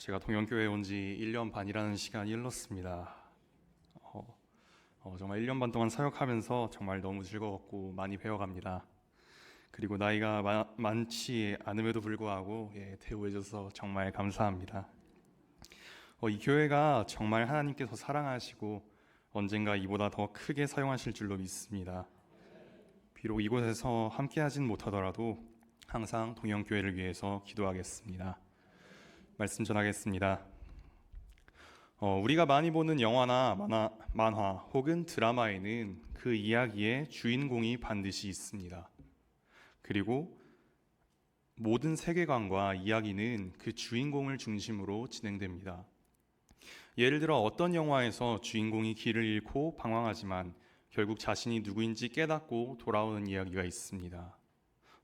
제가 동영교회에 온 지 1년 반이라는 시간이 흘렀습니다. 정말 1년 반 동안 사역하면서 정말 너무 즐거웠고 많이 배워갑니다. 그리고 나이가 많지 않음에도 불구하고 대우해줘서 정말 감사합니다. 이 교회가 정말 하나님께서 사랑하시고 언젠가 이보다 더 크게 사용하실 줄로 믿습니다. 비록 이곳에서 함께하진 못하더라도 항상 동영교회를 위해서 기도하겠습니다. 말씀 전하겠습니다. 우리가 많이 보는 영화나 만화 혹은 드라마에는 그 이야기의 주인공이 반드시 있습니다. 그리고 모든 세계관과 이야기는 그 주인공을 중심으로 진행됩니다. 예를 들어 어떤 영화에서 주인공이 길을 잃고 방황하지만 결국 자신이 누구인지 깨닫고 돌아오는 이야기가 있습니다.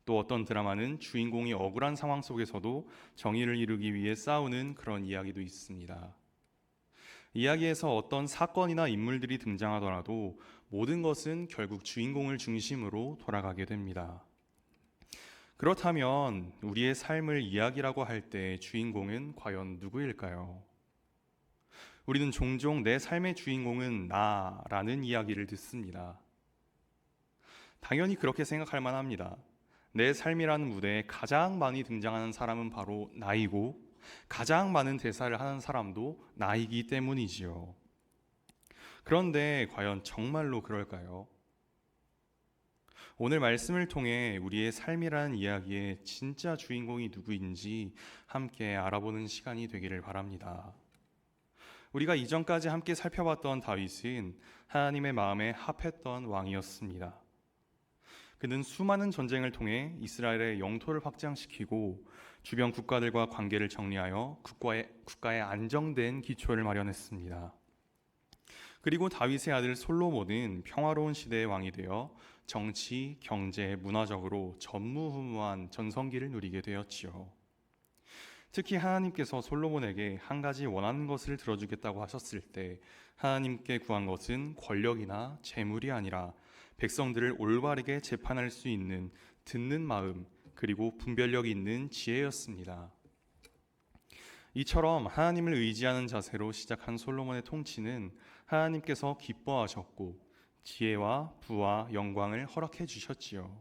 또 어떤 드라마는 주인공이 억울한 상황 속에서도 정의를 이루기 위해 싸우는 그런 이야기도 있습니다. 이야기에서 어떤 사건이나 인물들이 등장하더라도 모든 것은 결국 주인공을 중심으로 돌아가게 됩니다. 그렇다면 우리의 삶을 이야기라고 할 때 주인공은 과연 누구일까요? 우리는 종종 내 삶의 주인공은 나라는 이야기를 듣습니다. 당연히 그렇게 생각할 만합니다. 내 삶이라는 무대에 가장 많이 등장하는 사람은 바로 나이고 가장 많은 대사를 하는 사람도 나이기 때문이지요. 그런데 과연 정말로 그럴까요? 오늘 말씀을 통해 우리의 삶이라는 이야기의 진짜 주인공이 누구인지 함께 알아보는 시간이 되기를 바랍니다. 우리가 이전까지 함께 살펴봤던 다윗은 하나님의 마음에 합했던 왕이었습니다. 그는 수많은 전쟁을 통해 이스라엘의 영토를 확장시키고 주변 국가들과 관계를 정리하여 국가의 안정된 기초를 마련했습니다. 그리고 다윗의 아들 솔로몬은 평화로운 시대의 왕이 되어 정치, 경제, 문화적으로 전무후무한 전성기를 누리게 되었지요. 특히 하나님께서 솔로몬에게 한 가지 원하는 것을 들어주겠다고 하셨을 때 하나님께 구한 것은 권력이나 재물이 아니라 백성들을 올바르게 재판할 수 있는 듣는 마음 그리고 분별력이 있는 지혜였습니다. 이처럼 하나님을 의지하는 자세로 시작한 솔로몬의 통치는 하나님께서 기뻐하셨고 지혜와 부와 영광을 허락해 주셨지요.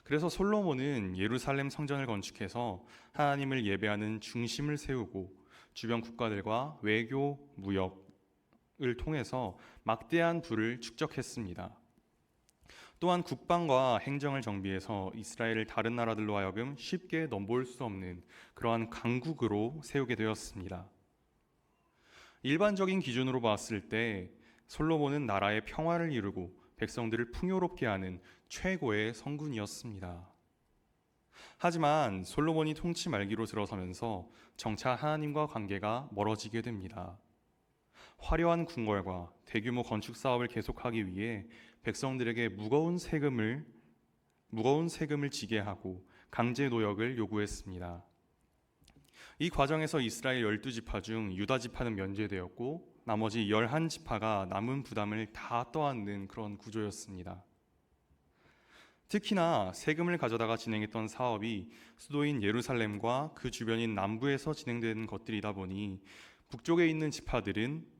그래서 솔로몬은 예루살렘 성전을 건축해서 하나님을 예배하는 중심을 세우고 주변 국가들과 외교, 무역을 통해서 막대한 부를 축적했습니다. 또한 국방과 행정을 정비해서 이스라엘을 다른 나라들로 하여금 쉽게 넘볼 수 없는 그러한 강국으로 세우게 되었습니다. 일반적인 기준으로 봤을 때 솔로몬은 나라의 평화를 이루고 백성들을 풍요롭게 하는 최고의 성군이었습니다. 하지만 솔로몬이 통치 말기로 들어서면서 정차 하나님과 관계가 멀어지게 됩니다. 화려한 궁궐과 대규모 건축 사업을 계속하기 위해 백성들에게 무거운 세금을 지게 하고 강제 노역을 요구했습니다. 이 과정에서 이스라엘 12지파 중 유다 지파는 면제되었고 나머지 11지파가 남은 부담을 다 떠안는 그런 구조였습니다. 특히나 세금을 가져다가 진행했던 사업이 수도인 예루살렘과 그 주변인 남부에서 진행되는 것들이다 보니 북쪽에 있는 지파들은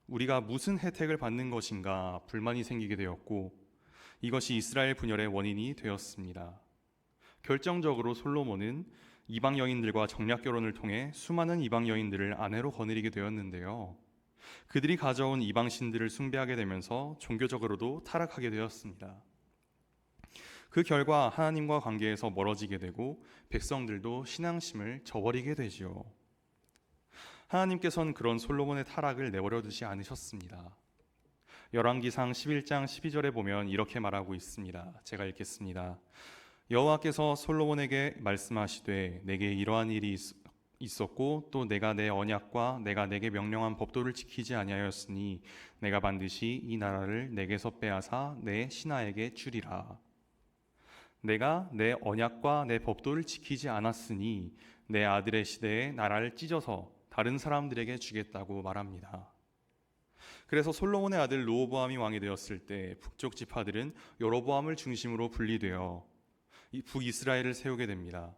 우리가 무슨 혜택을 받는 것인가 불만이 생기게 되었고 이것이 이스라엘 분열의 원인이 되었습니다. 결정적으로 솔로몬은 이방 여인들과 정략 결혼을 통해 수많은 이방 여인들을 아내로 거느리게 되었는데요. 그들이 가져온 이방 신들을 숭배하게 되면서 종교적으로도 타락하게 되었습니다. 그 결과 하나님과 관계에서 멀어지게 되고 백성들도 신앙심을 저버리게 되지요. 하나님께서는 그런 솔로몬의 타락을 내버려 두지 않으셨습니다. 열왕기상 11장 12절에 보면 이렇게 말하고 있습니다. 제가 읽겠습니다. 여호와께서 솔로몬에게 말씀하시되 내게 이러한 일이 있었고 또 내가 내 언약과 내가 내게 명령한 법도를 지키지 아니하였으니 내가 반드시 이 나라를 내게서 빼앗아 내 신하에게 주리라. 내가 내 언약과 내 법도를 지키지 않았으니 내 아들의 시대에 나라를 찢어서 다른 사람들에게 주겠다고 말합니다. 그래서 솔로몬의 아들 르호보암이 왕이 되었을 때 북쪽 지파들은 여로보암을 중심으로 분리되어 북이스라엘을 세우게 됩니다.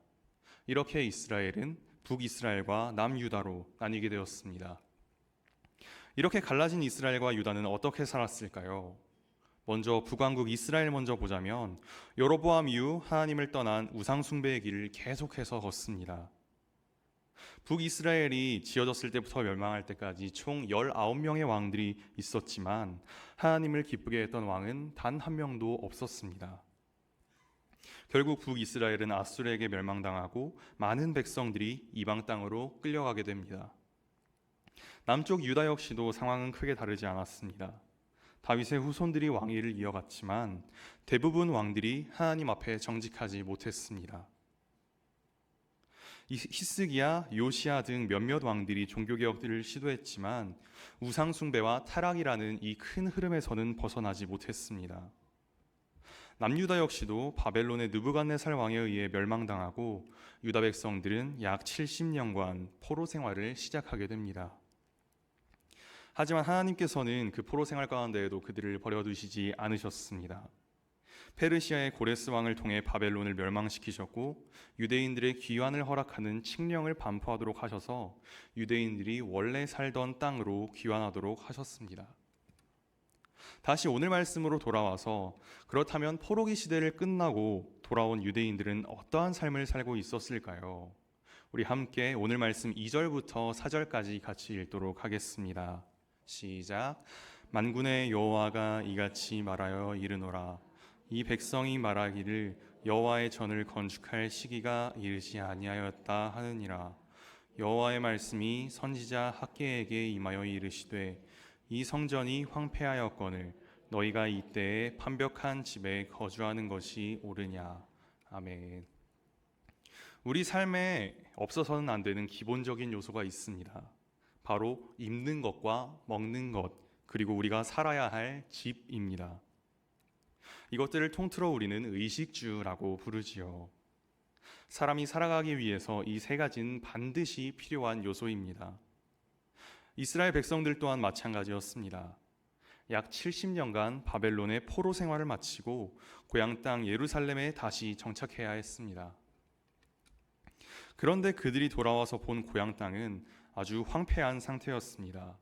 이렇게 이스라엘은 북이스라엘과 남유다로 나뉘게 되었습니다. 이렇게 갈라진 이스라엘과 유다는 어떻게 살았을까요? 먼저 북왕국 이스라엘 먼저 보자면 여로보암 이후 하나님을 떠난 우상 숭배의 길을 계속해서 걷습니다. 북이스라엘이 지어졌을 때부터 멸망할 때까지 총 19명의 왕들이 있었지만 하나님을 기쁘게 했던 왕은 단 한 명도 없었습니다. 결국 북이스라엘은 아수르에게 멸망당하고 많은 백성들이 이방 땅으로 끌려가게 됩니다. 남쪽 유다 역시도 상황은 크게 다르지 않았습니다. 다윗의 후손들이 왕위를 이어갔지만 대부분 왕들이 하나님 앞에 정직하지 못했습니다. 히스기야, 요시야 등 몇몇 왕들이 종교개혁들을 시도했지만 우상숭배와 타락이라는 이 큰 흐름에서는 벗어나지 못했습니다. 남유다 역시도 바벨론의 느부갓네살 왕에 의해 멸망당하고 유다 백성들은 약 70년간 포로 생활을 시작하게 됩니다. 하지만 하나님께서는 그 포로 생활 가운데에도 그들을 버려두시지 않으셨습니다. 페르시아의 고레스 왕을 통해 바벨론을 멸망시키셨고 유대인들의 귀환을 허락하는 칙령을 반포하도록 하셔서 유대인들이 원래 살던 땅으로 귀환하도록 하셨습니다. 다시 오늘 말씀으로 돌아와서 그렇다면 포로기 시대를 끝나고 돌아온 유대인들은 어떠한 삶을 살고 있었을까요? 우리 함께 오늘 말씀 2절부터 4절까지 같이 읽도록 하겠습니다. 시작. 만군의 여호와가 이같이 말하여 이르노라. 이 백성이 말하기를 여호와의 전을 건축할 시기가 이르지 아니하였다 하느니라. 여호와의 말씀이 선지자 학개에게 임하여 이르시되 이 성전이 황폐하였거늘 너희가 이때에 판벽한 집에 거주하는 것이 옳으냐. 아멘. 우리 삶에 없어서는 안 되는 기본적인 요소가 있습니다. 바로 입는 것과 먹는 것, 그리고 우리가 살아야 할 집입니다. 이것들을 통틀어 우리는 의식주라고 부르지요. 사람이 살아가기 위해서 이 세 가지는 반드시 필요한 요소입니다. 이스라엘 백성들 또한 마찬가지였습니다. 약 70년간 바벨론의 포로 생활을 마치고 고향 땅 예루살렘에 다시 정착해야 했습니다. 그런데 그들이 돌아와서 본 고향 땅은 아주 황폐한 상태였습니다.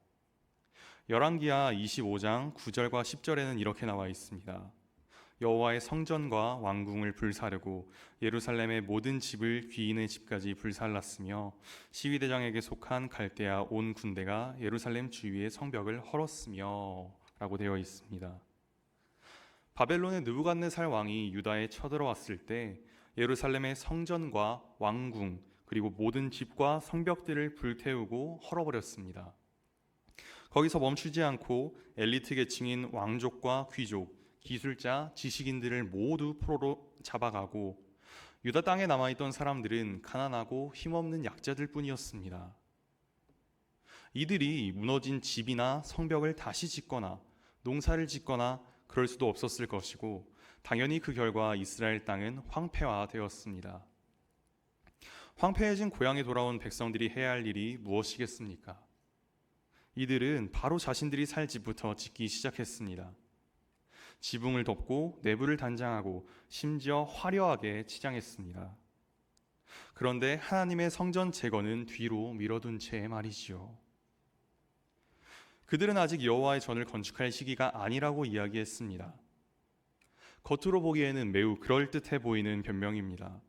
열왕기하 25장 9절과 10절에는 이렇게 나와 있습니다. 여호와의 성전과 왕궁을 불사르고 예루살렘의 모든 집을 귀인의 집까지 불살랐으며 시위대장에게 속한 갈대아 온 군대가 예루살렘 주위의 성벽을 헐었으며 라고 되어 있습니다. 바벨론의 느부갓네살 왕이 유다에 쳐들어왔을 때 예루살렘의 성전과 왕궁 그리고 모든 집과 성벽들을 불태우고 헐어버렸습니다. 거기서 멈추지 않고 엘리트 계층인 왕족과 귀족, 기술자, 지식인들을 모두 포로로 잡아가고 유다 땅에 남아있던 사람들은 가난하고 힘없는 약자들 뿐이었습니다. 이들이 무너진 집이나 성벽을 다시 짓거나 농사를 짓거나 그럴 수도 없었을 것이고 당연히 그 결과 이스라엘 땅은 황폐화되었습니다. 황폐해진 고향에 돌아온 백성들이 해야 할 일이 무엇이겠습니까? 이들은 바로 자신들이 살 집부터 짓기 시작했습니다. 지붕을 덮고 내부를 단장하고 심지어 화려하게 치장했습니다. 그런데 하나님의 성전 재건은 뒤로 미뤄둔 채 말이지요. 그들은 아직 여호와의 전을 건축할 시기가 아니라고 이야기했습니다. 겉으로 보기에는 매우 그럴듯해 보이는 변명입니다.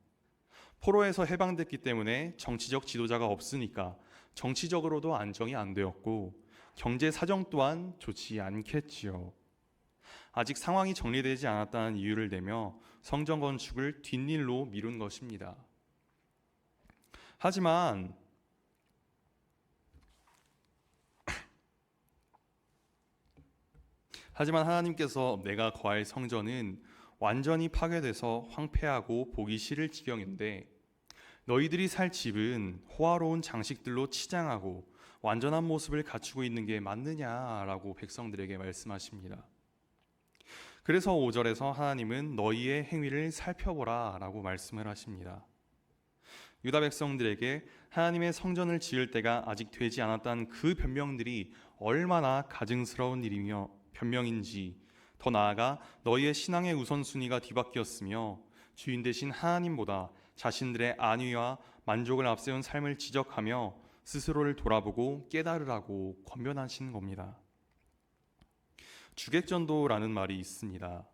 포로에서 해방됐기 때문에 정치적 지도자가 없으니까 정치적으로도 안정이 안 되었고 경제 사정 또한 좋지 않겠지요. 아직 상황이 정리되지 않았다는 이유를 대며 성전 건축을 뒷일로 미룬 것입니다. 하지만 하나님께서 내가 거할 성전은 완전히 파괴돼서 황폐하고 보기 싫을 지경인데 너희들이 살 집은 호화로운 장식들로 치장하고 완전한 모습을 갖추고 있는 게 맞느냐라고 백성들에게 말씀하십니다. 그래서 5절에서 하나님은 너희의 행위를 살펴보라 라고 말씀을 하십니다. 유다 백성들에게 하나님의 성전을 지을 때가 아직 되지 않았다는 그 변명들이 얼마나 가증스러운 일이며 변명인지, 더 나아가 너희의 신앙의 우선순위가 뒤바뀌었으며 주인 되신 하나님보다 자신들의 안위와 만족을 앞세운 삶을 지적하며 스스로를 돌아보고 깨달으라고 권면하시는 겁니다. 주객전도라는 말이 있습니다.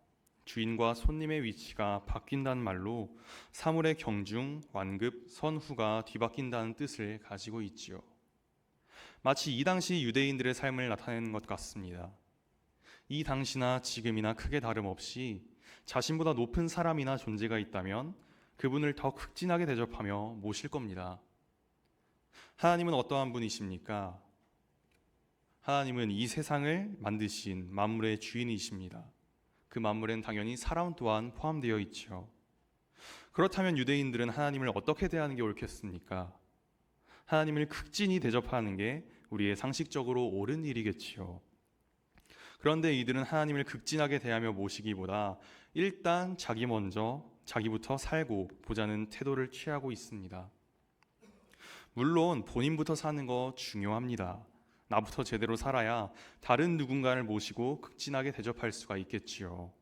주인과 손님의 위치가 바뀐다는 말로 사물의 경중, 완급, 선후가 뒤바뀐다는 뜻을 가지고 있지요. 마치 이 당시 유대인들의 삶을 나타내는 것 같습니다. 이 당시나 지금이나 크게 다름없이 자신보다 높은 사람이나 존재가 있다면 그분을 더 극진하게 대접하며 모실 겁니다. 하나님은 어떠한 분이십니까? 하나님은 이 세상을 만드신 만물의 주인이십니다. 그 만물엔 당연히 사람 또한 포함되어 있죠. 그렇다면 유대인들은 하나님을 어떻게 대하는 게 옳겠습니까? 하나님을 극진히 대접하는 게 우리의 상식적으로 옳은 일이겠지요. 그런데 이들은 하나님을 극진하게 대하며 모시기보다 일단 자기 먼저 자기부터 살고 보자는 태도를 취하고 있습니다. 물론 본인부터 사는 거 중요합니다. 나부터 제대로 살아야 다른 누군가를 모시고 극진하게 대접할 수가 있겠지요.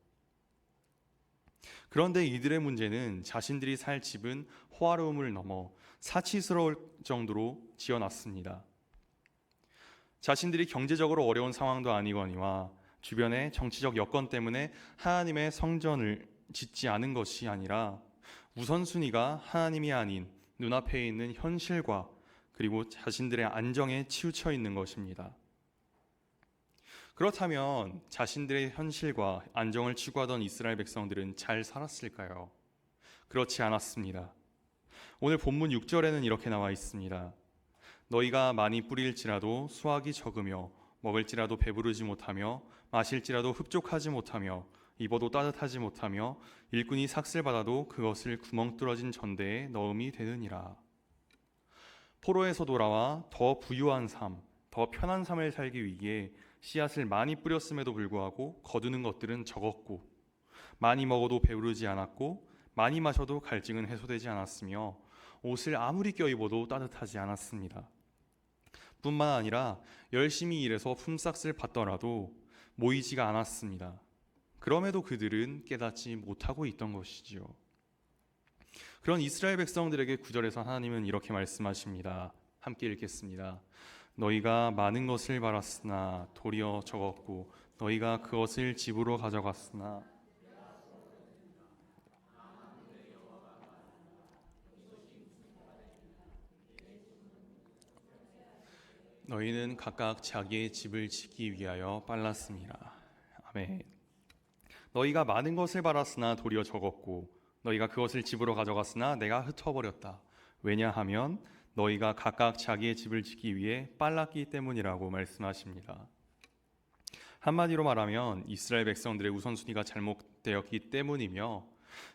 그런데 이들의 문제는 자신들이 살 집은 호화로움을 넘어 사치스러울 정도로 지어놨습니다. 자신들이 경제적으로 어려운 상황도 아니거니와 주변의 정치적 여건 때문에 하나님의 성전을 짓지 않은 것이 아니라 우선순위가 하나님이 아닌 눈앞에 있는 현실과 그리고 자신들의 안정에 치우쳐 있는 것입니다. 그렇다면 자신들의 현실과 안정을 추구하던 이스라엘 백성들은 잘 살았을까요? 그렇지 않았습니다. 오늘 본문 6절에는 이렇게 나와 있습니다. 너희가 많이 뿌릴지라도 수확이 적으며 먹을지라도 배부르지 못하며 마실지라도 흡족하지 못하며 입어도 따뜻하지 못하며 일꾼이 삭슬받아도 그것을 구멍 뚫어진 전대에 넣음이 되느니라. 포로에서 돌아와 더 부유한 삶, 더 편한 삶을 살기 위해 씨앗을 많이 뿌렸음에도 불구하고 거두는 것들은 적었고 많이 먹어도 배부르지 않았고 많이 마셔도 갈증은 해소되지 않았으며 옷을 아무리 껴입어도 따뜻하지 않았습니다. 뿐만 아니라 열심히 일해서 품삯을 받더라도 모이지가 않았습니다. 그럼에도 그들은 깨닫지 못하고 있던 것이지요. 그런 이스라엘 백성들에게 9절에서 하나님은 이렇게 말씀하십니다. 함께 읽겠습니다. 너희가 많은 것을 바랐으나 도리어 적었고 너희가 그것을 집으로 가져갔으나 너희는 각각 자기의 집을 짓기 위하여 빨랐습니다. 아멘. 너희가 많은 것을 바랐으나 도리어 적었고 너희가 그것을 집으로 가져갔으나 내가 흩어버렸다. 왜냐하면 너희가 각각 자기의 집을 짓기 위해 빨랐기 때문이라고 말씀하십니다. 한마디로 말하면 이스라엘 백성들의 우선순위가 잘못되었기 때문이며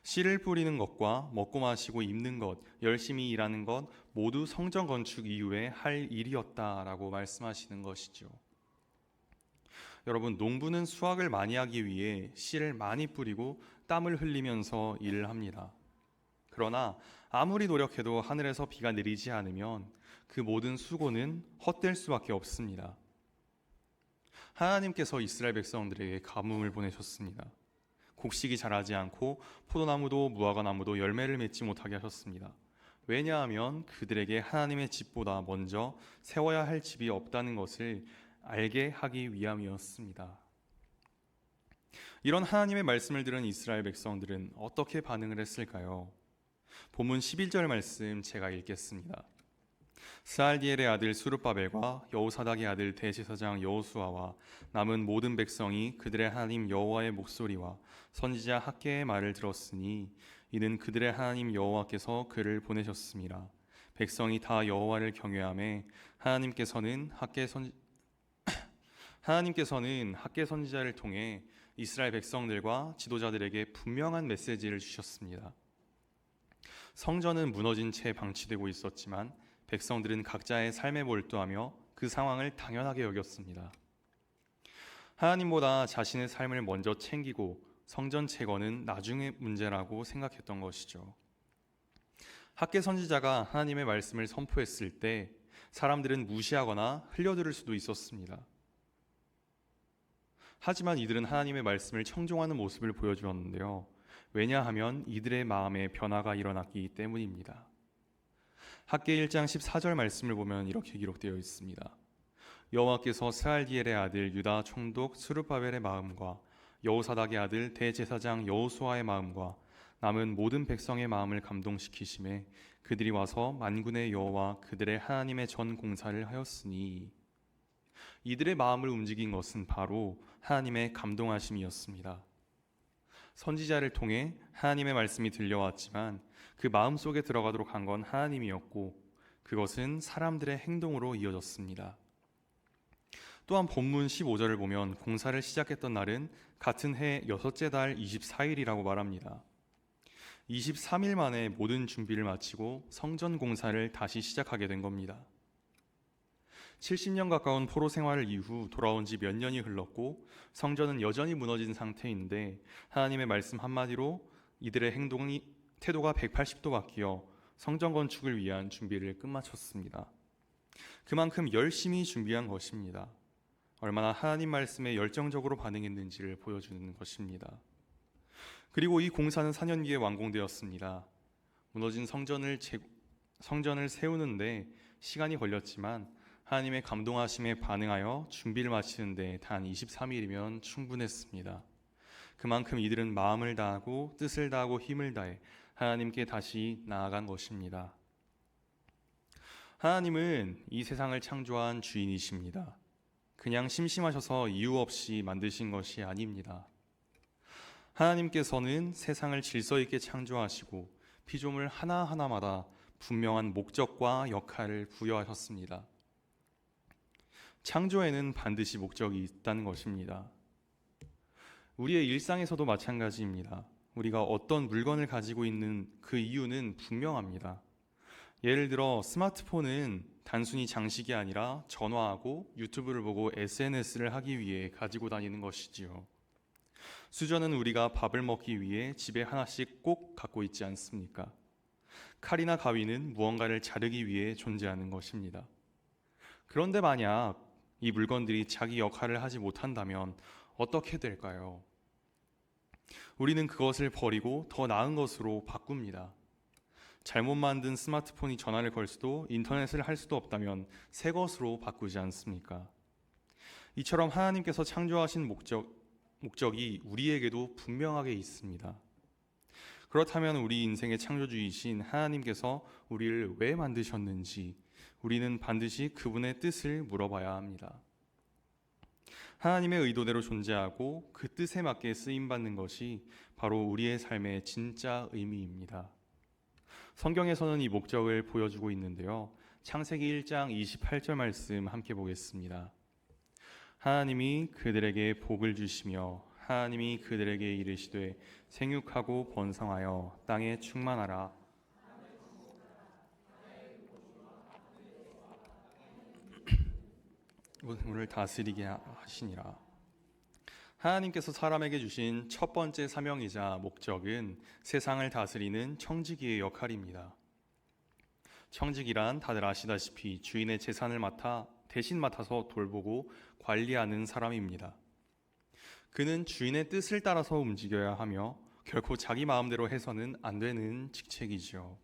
씨를 뿌리는 것과 먹고 마시고 입는 것, 열심히 일하는 것 모두 성전 건축 이후에 할 일이었다라고 말씀하시는 것이죠. 여러분, 농부는 수확을 많이 하기 위해 씨를 많이 뿌리고 땀을 흘리면서 일을 합니다. 그러나 아무리 노력해도 하늘에서 비가 내리지 않으면 그 모든 수고는 헛될 수밖에 없습니다. 하나님께서 이스라엘 백성들에게 가뭄을 보내셨습니다. 곡식이 자라지 않고 포도나무도 무화과나무도 열매를 맺지 못하게 하셨습니다. 왜냐하면 그들에게 하나님의 집보다 먼저 세워야 할 집이 없다는 것을 알게 하기 위함이었습니다. 이런 하나님의 말씀을 들은 이스라엘 백성들은 어떻게 반응을 했을까요? 본문 11절 말씀 제가 읽겠습니다. 스알디엘의 아들 수룹바벨과 여호사닥의 아들 대제사장 여호수아와 남은 모든 백성이 그들의 하나님 여호와의 목소리와 선지자 학개의 말을 들었으니 이는 그들의 하나님 여호와께서 그를 보내셨습니다. 백성이 다 여호와를 경외하며 하나님께서는 학개 선지자를 통해 이스라엘 백성들과 지도자들에게 분명한 메시지를 주셨습니다. 성전은 무너진 채 방치되고 있었지만 백성들은 각자의 삶에 몰두하며 그 상황을 당연하게 여겼습니다. 하나님보다 자신의 삶을 먼저 챙기고 성전 재건은 나중의 문제라고 생각했던 것이죠. 학개 선지자가 하나님의 말씀을 선포했을 때 사람들은 무시하거나 흘려들을 수도 있었습니다. 하지만 이들은 하나님의 말씀을 청종하는 모습을 보여주었는데요. 왜냐하면 이들의 마음에 변화가 일어났기 때문입니다. 학개 1장 14절 말씀을 보면 이렇게 기록되어 있습니다. 여호와께서 스알디엘의 아들 유다 총독 스룹바벨의 마음과 여호사닥의 아들 대제사장 여호수아의 마음과 남은 모든 백성의 마음을 감동시키심에 그들이 와서 만군의 여호와 그들의 하나님의 전 공사를 하였으니, 이들의 마음을 움직인 것은 바로 하나님의 감동하심이었습니다. 선지자를 통해 하나님의 말씀이 들려왔지만 그 마음 속에 들어가도록 한 건 하나님이었고, 그것은 사람들의 행동으로 이어졌습니다. 또한 본문 15절을 보면 공사를 시작했던 날은 같은 해 여섯째 달 24일이라고 말합니다. 23일 만에 모든 준비를 마치고 성전 공사를 다시 시작하게 된 겁니다. 70년 가까운 포로 생활 이후 돌아온 지 몇 년이 흘렀고 성전은 여전히 무너진 상태인데, 하나님의 말씀 한마디로 이들의 태도가 180도 바뀌어 성전 건축을 위한 준비를 끝마쳤습니다. 그만큼 열심히 준비한 것입니다. 얼마나 하나님 말씀에 열정적으로 반응했는지를 보여주는 것입니다. 그리고 이 공사는 4년 뒤에 완공되었습니다. 무너진 성전을 세우는데 시간이 걸렸지만 하나님의 감동하심에 반응하여 준비를 마치는데 단 23일이면 충분했습니다. 그만큼 이들은 마음을 다하고 뜻을 다하고 힘을 다해 하나님께 다시 나아간 것입니다. 하나님은 이 세상을 창조한 주인이십니다. 그냥 심심하셔서 이유 없이 만드신 것이 아닙니다. 하나님께서는 세상을 질서 있게 창조하시고 피조물 하나하나마다 분명한 목적과 역할을 부여하셨습니다. 창조에는 반드시 목적이 있다는 것입니다. 우리의 일상에서도 마찬가지입니다. 우리가 어떤 물건을 가지고 있는 그 이유는 분명합니다. 예를 들어 스마트폰은 단순히 장식이 아니라 전화하고 유튜브를 보고 SNS를 하기 위해 가지고 다니는 것이지요. 수저는 우리가 밥을 먹기 위해 집에 하나씩 꼭 갖고 있지 않습니까? 칼이나 가위는 무언가를 자르기 위해 존재하는 것입니다. 그런데 만약 이 물건들이 자기 역할을 하지 못한다면 어떻게 될까요? 우리는 그것을 버리고 더 나은 것으로 바꿉니다. 잘못 만든 스마트폰이 전화를 걸 수도 인터넷을 할 수도 없다면 새 것으로 바꾸지 않습니까? 이처럼 하나님께서 창조하신 목적이 우리에게도 분명하게 있습니다. 그렇다면 우리 인생의 창조주이신 하나님께서 우리를 왜 만드셨는지 우리는 반드시 그분의 뜻을 물어봐야 합니다. 하나님의 의도대로 존재하고 그 뜻에 맞게 쓰임받는 것이 바로 우리의 삶의 진짜 의미입니다. 성경에서는 이 목적을 보여주고 있는데요. 창세기 1장 28절 말씀 함께 보겠습니다. 하나님이 그들에게 복을 주시며 하나님이 그들에게 이르시되 생육하고 번성하여 땅에 충만하라. 문을 다스리게 하시니라. 하나님께서 사람에게 주신 첫 번째 사명이자 목적은 세상을 다스리는 청지기의 역할입니다. 청지기란 다들 아시다시피 주인의 재산을 대신 맡아서 돌보고 관리하는 사람입니다. 그는 주인의 뜻을 따라서 움직여야 하며 결코 자기 마음대로 해서는 안 되는 직책이죠.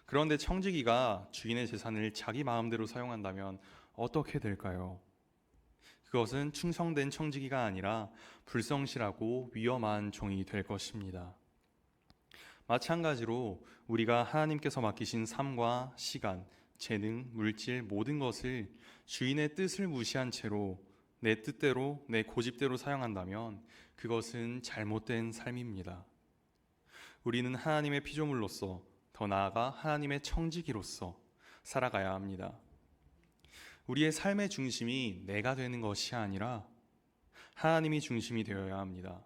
그런데 청지기가 주인의 재산을 자기 마음대로 사용한다면 어떻게 될까요? 그것은 충성된 청지기가 아니라 불성실하고 위험한 종이 될 것입니다. 마찬가지로 우리가 하나님께서 맡기신 삶과 시간, 재능, 물질 모든 것을 주인의 뜻을 무시한 채로 내 뜻대로, 내 고집대로 사용한다면 그것은 잘못된 삶입니다. 우리는 하나님의 피조물로서, 더 나아가 하나님의 청지기로서 살아가야 합니다. 우리의 삶의 중심이 내가 되는 것이 아니라 하나님이 중심이 되어야 합니다.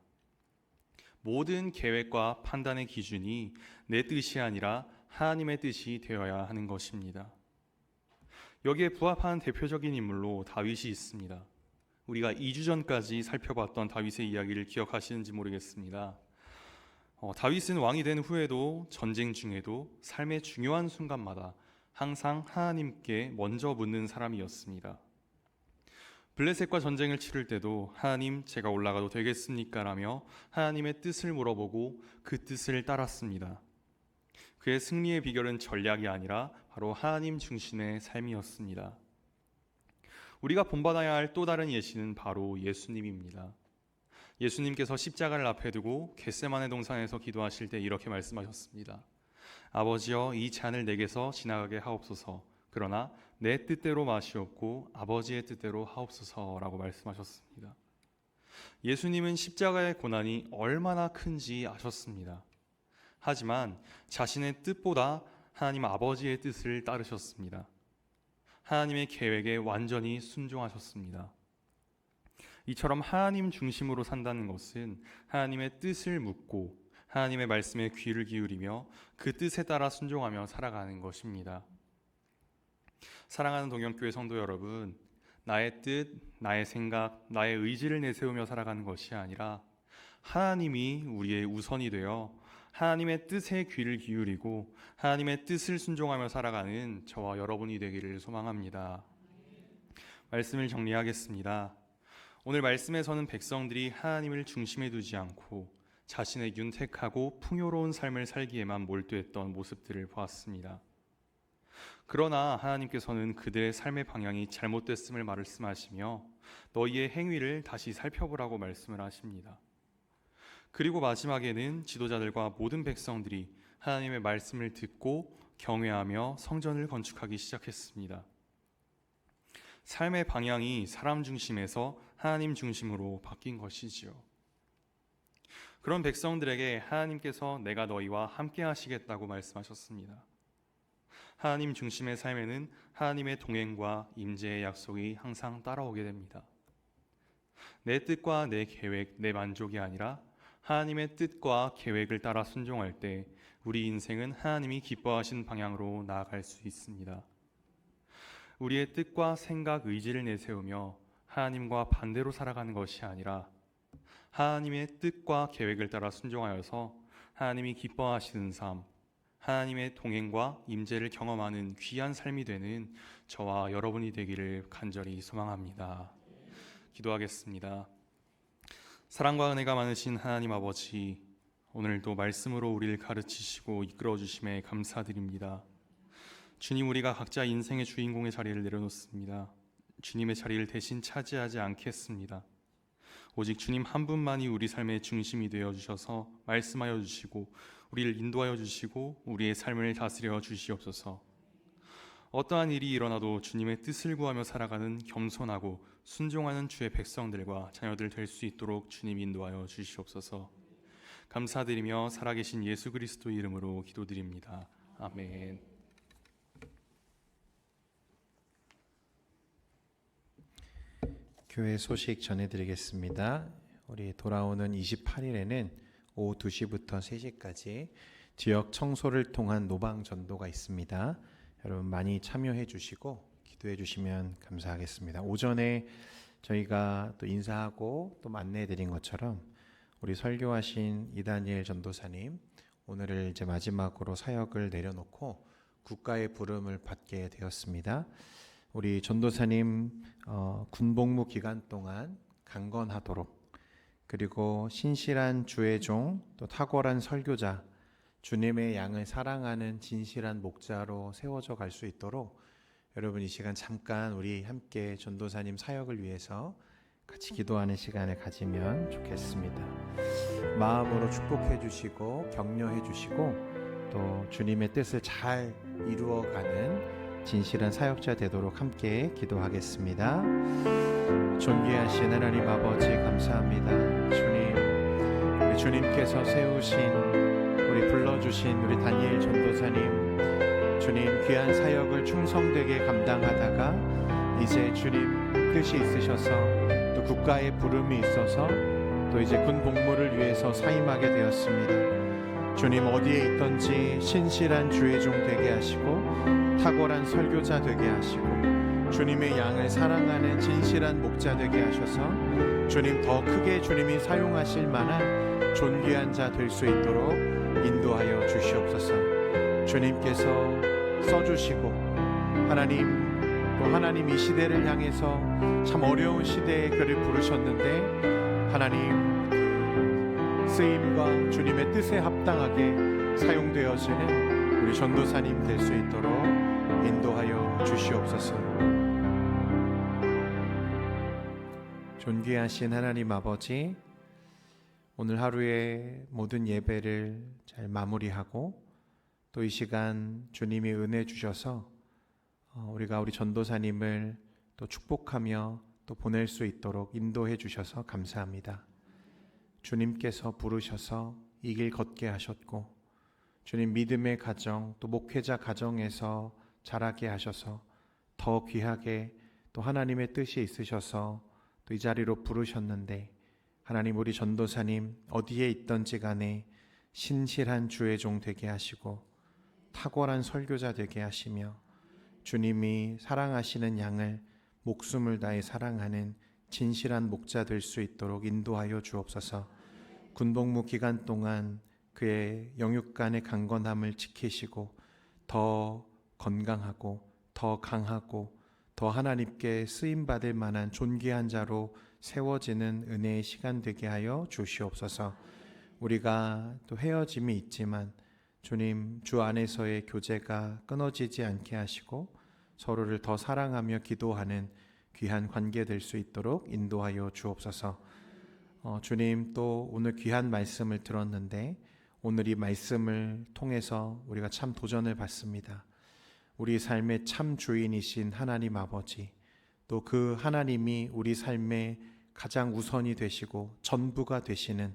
모든 계획과 판단의 기준이 내 뜻이 아니라 하나님의 뜻이 되어야 하는 것입니다. 여기에 부합하는 대표적인 인물로 다윗이 있습니다. 우리가 2주 전까지 살펴봤던 다윗의 이야기를 기억하시는지 모르겠습니다. 다윗은 왕이 된 후에도 전쟁 중에도 삶의 중요한 순간마다 항상 하나님께 먼저 묻는 사람이었습니다. 블레셋과 전쟁을 치를 때도 하나님, 제가 올라가도 되겠습니까? 라며 하나님의 뜻을 물어보고 그 뜻을 따랐습니다. 그의 승리의 비결은 전략이 아니라 바로 하나님 중심의 삶이었습니다. 우리가 본받아야 할 또 다른 예시는 바로 예수님입니다. 예수님께서 십자가를 앞에 두고 겟세마네 동산에서 기도하실 때 이렇게 말씀하셨습니다. 아버지여, 이 잔을 내게서 지나가게 하옵소서. 그러나 내 뜻대로 마시옵고 아버지의 뜻대로 하옵소서라고 말씀하셨습니다. 예수님은 십자가의 고난이 얼마나 큰지 아셨습니다. 하지만 자신의 뜻보다 하나님 아버지의 뜻을 따르셨습니다. 하나님의 계획에 완전히 순종하셨습니다. 이처럼 하나님 중심으로 산다는 것은 하나님의 뜻을 묻고 하나님의 말씀에 귀를 기울이며 그 뜻에 따라 순종하며 살아가는 것입니다. 사랑하는 동영교회 성도 여러분, 나의 뜻, 나의 생각, 나의 의지를 내세우며 살아가는 것이 아니라 하나님이 우리의 우선이 되어 하나님의 뜻에 귀를 기울이고 하나님의 뜻을 순종하며 살아가는 저와 여러분이 되기를 소망합니다. 말씀을 정리하겠습니다. 오늘 말씀에서는 백성들이 하나님을 중심에 두지 않고 자신의 윤택하고 풍요로운 삶을 살기에만 몰두했던 모습들을 보았습니다. 그러나 하나님께서는 그들의 삶의 방향이 잘못됐음을 말씀하시며 너희의 행위를 다시 살펴보라고 말씀을 하십니다. 그리고 마지막에는 지도자들과 모든 백성들이 하나님의 말씀을 듣고 경외하며 성전을 건축하기 시작했습니다. 삶의 방향이 사람 중심에서 하나님 중심으로 바뀐 것이지요. 그런 백성들에게 하나님께서 내가 너희와 함께 하시겠다고 말씀하셨습니다. 하나님 중심의 삶에는 하나님의 동행과 임재의 약속이 항상 따라오게 됩니다. 내 뜻과 내 계획, 내 만족이 아니라 하나님의 뜻과 계획을 따라 순종할 때 우리 인생은 하나님이 기뻐하신 방향으로 나아갈 수 있습니다. 우리의 뜻과 생각, 의지를 내세우며 하나님과 반대로 살아가는 것이 아니라 하나님의 뜻과 계획을 따라 순종하여서 하나님이 기뻐하시는 삶, 하나님의 동행과 임재를 경험하는 귀한 삶이 되는 저와 여러분이 되기를 간절히 소망합니다. 기도하겠습니다. 사랑과 은혜가 많으신 하나님 아버지, 오늘도 말씀으로 우리를 가르치시고 이끌어 주심에 감사드립니다. 주님, 우리가 각자 인생의 주인공의 자리를 내려놓습니다. 주님의 자리를 대신 차지하지 않겠습니다. 오직 주님 한 분만이 우리 삶의 중심이 되어 주셔서 말씀하여 주시고 우리를 인도하여 주시고 우리의 삶을 다스려 주시옵소서. 어떠한 일이 일어나도 주님의 뜻을 구하며 살아가는 겸손하고 순종하는 주의 백성들과 자녀들 될 수 있도록 주님 인도하여 주시옵소서. 감사드리며 살아계신 예수 그리스도 이름으로 기도드립니다. 아멘. 교회 소식 전해드리겠습니다. 우리 돌아오는 28일에는 오후 2시부터 3시까지 지역 청소를 통한 노방 전도가 있습니다. 여러분 많이 참여해 주시고 기도해 주시면 감사하겠습니다. 오전에 저희가 또 인사하고 또 안내해 드린 것처럼 우리 설교하신 이다니엘 전도사님 오늘을 이제 마지막으로 사역을 내려놓고 국가의 부름을 받게 되었습니다. 우리 전도사님 군복무 기간 동안 강건하도록, 그리고 신실한 주의 종, 또 탁월한 설교자, 주님의 양을 사랑하는 진실한 목자로 세워져 갈 수 있도록 여러분 이 시간 잠깐 우리 함께 전도사님 사역을 위해서 같이 기도하는 시간을 가지면 좋겠습니다. 마음으로 축복해 주시고 격려해 주시고 또 주님의 뜻을 잘 이루어가는 진실한 사역자 되도록 함께 기도하겠습니다. 존귀하신 하나님 아버지 감사합니다. 주님, 우리 주님께서 세우신 우리 불러주신 우리 다니엘 전도사님, 주님 귀한 사역을 충성되게 감당하다가 이제 주님 뜻이 있으셔서 또 국가의 부름이 있어서 또 이제 군 복무를 위해서 사임하게 되었습니다. 주님 어디에 있든지 신실한 주의 종 되게 하시고 탁월한 설교자 되게 하시고 주님의 양을 사랑하는 진실한 목자 되게 하셔서 주님 더 크게 주님이 사용하실 만한 존귀한 자 될 수 있도록 인도하여 주시옵소서. 주님께서 써주시고 하나님 또 하나님 이 시대를 향해서 참 어려운 시대에 그를 부르셨는데 하나님 쓰임과 주님의 뜻에 합당하게 사용되어지는 우리 전도사님 될 수 있도록 인도하여 주시옵소서. 존귀하신 하나님 아버지, 오늘 하루의 모든 예배를 잘 마무리하고 또 이 시간 주님이 은혜 주셔서 우리가 우리 전도사님을 또 축복하며 또 보낼 수 있도록 인도해 주셔서 감사합니다. 주님께서 부르셔서 이 길 걷게 하셨고 주님 믿음의 가정 또 목회자 가정에서 자라게 하셔서 더 귀하게 또 하나님의 뜻이 있으셔서 또 이 자리로 부르셨는데 하나님 우리 전도사님 어디에 있든지 간에 신실한 주의 종 되게 하시고 탁월한 설교자 되게 하시며 주님이 사랑하시는 양을 목숨을 다해 사랑하는 진실한 목자 될 수 있도록 인도하여 주옵소서. 군복무 기간 동안 그의 영육간의 강건함을 지키시고 더 건강하고 더 강하고 더 하나님께 쓰임받을 만한 존귀한 자로 세워지는 은혜의 시간 되게 하여 주시옵소서. 우리가 또 헤어짐이 있지만 주님 주 안에서의 교제가 끊어지지 않게 하시고 서로를 더 사랑하며 기도하는 귀한 관계 될 수 있도록 인도하여 주옵소서. 주님 또 오늘 귀한 말씀을 들었는데 오늘 이 말씀을 통해서 우리가 참 도전을 받습니다. 우리 삶의 참 주인이신 하나님 아버지, 또 그 하나님이 우리 삶의 가장 우선이 되시고 전부가 되시는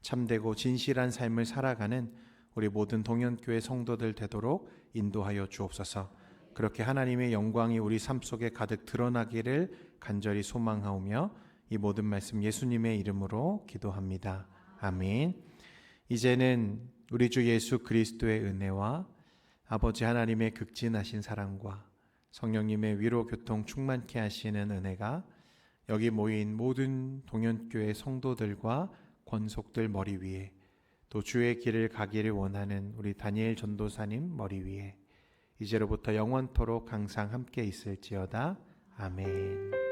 참되고 진실한 삶을 살아가는 우리 모든 동현교회 성도들 되도록 인도하여 주옵소서. 그렇게 하나님의 영광이 우리 삶 속에 가득 드러나기를 간절히 소망하오며 이 모든 말씀 예수님의 이름으로 기도합니다. 아멘. 이제는 우리 주 예수 그리스도의 은혜와 아버지 하나님의 극진하신 사랑과 성령님의 위로 교통 충만케 하시는 은혜가 여기 모인 모든 동현교회 성도들과 권속들 머리 위에 또 주의 길을 가기를 원하는 우리 다니엘 전도사님 머리 위에 이제로부터 영원토록 항상 함께 있을지어다. 아멘.